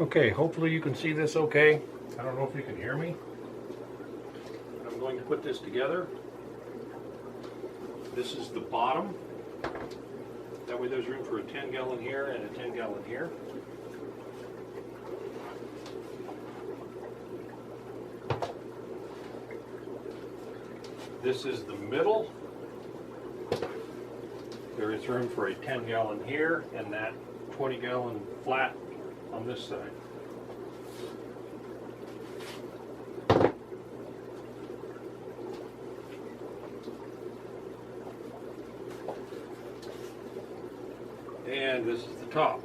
Okay, hopefully you can see this okay. I don't know if you can hear me. I'm going to put this together. This is the bottom. That way there's room for a 10-gallon here and a 10-gallon here. This is the middle. There is room for a 10-gallon here and that 20-gallon flat on this side. And this is the top.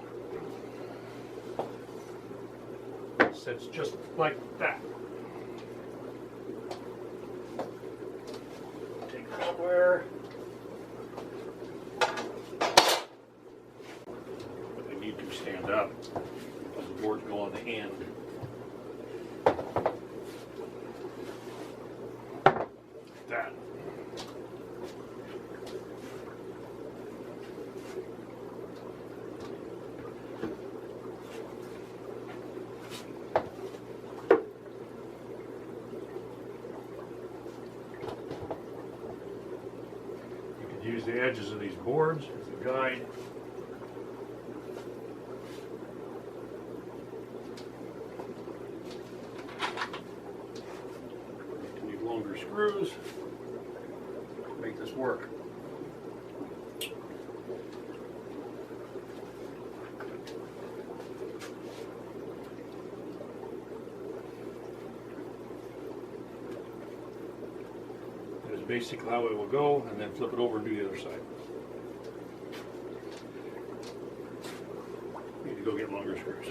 It sits just like that. Take the square. But they need to stand up because the boards go on the end. Like that. Use the edges of these boards as a guide. You need longer screws to make this work. Basically how it will go, and then flip it over and do the other side. Need to go get longer screws.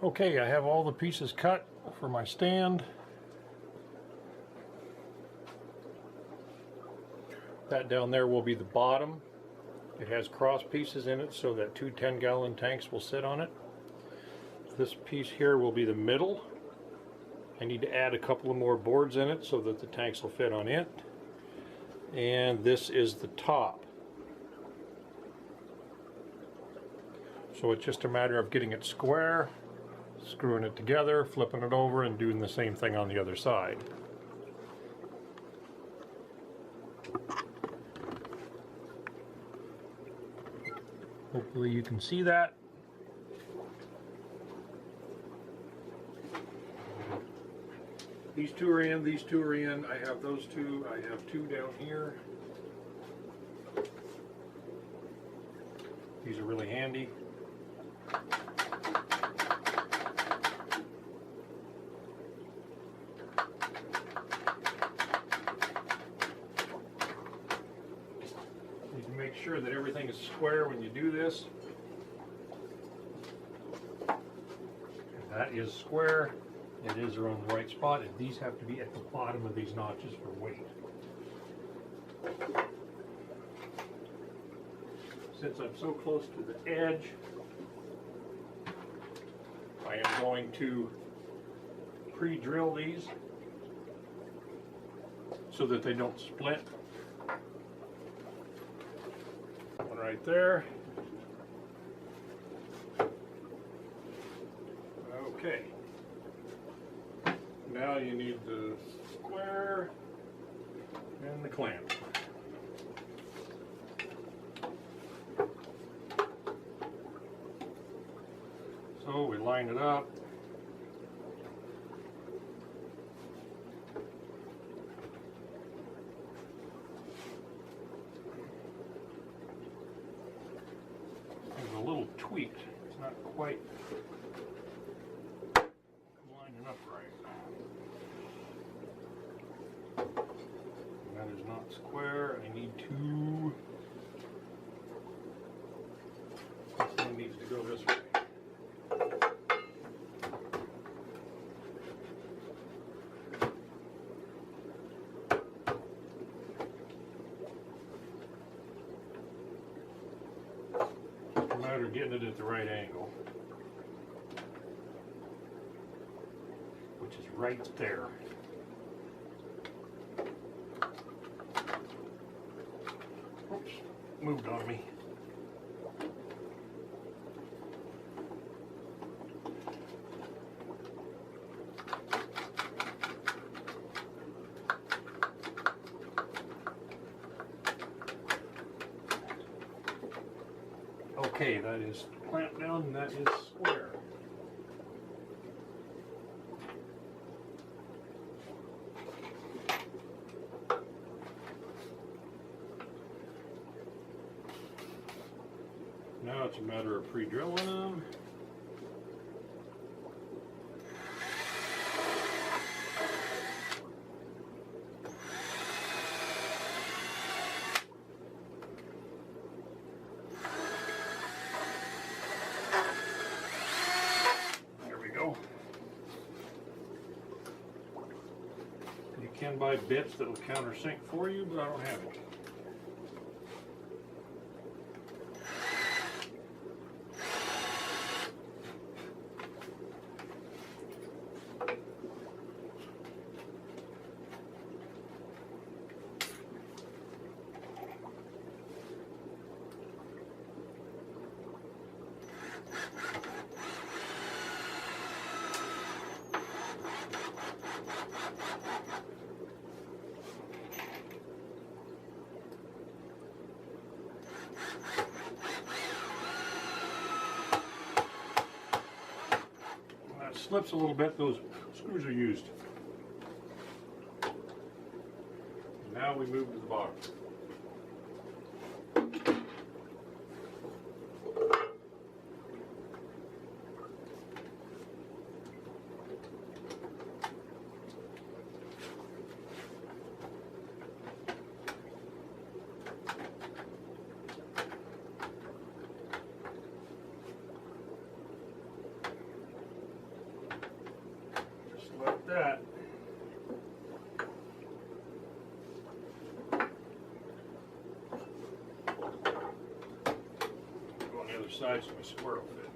Okay, I have all the pieces cut for my stand. That down there will be the bottom. It has cross pieces in it so that two 10-gallon tanks will sit on it. This piece here will be the middle. I need to add a couple of more boards in it so that the tanks will fit on it. And this is the top. So it's just a matter of getting it square, screwing it together, flipping it over, and doing the same thing on the other side. Hopefully you can see that. These two are in, these two are in. I have those two. I have two down here. These are really handy. You can make sure that everything is square when you do this. That is square. It is around the right spot, and these have to be at the bottom of these notches for weight. Since I'm so close to the edge, I am going to pre-drill these so that they don't split. One right there. Okay. Now you need the square and the clamp. So we line it up. There's a little tweaked. It's not quite lining up right. That is not square. I need to. This one needs to go this way. It's a matter of getting it at the right angle, which is right there. moved on me. Okay, that is clamped down and that is square. Now it's a matter of pre-drilling them. There we go. You can buy bits that will countersink for you, but I don't have it. Slips a little bit, those screws are used. Now we move to the bottom. Like that. Go on the other side so my square will fit.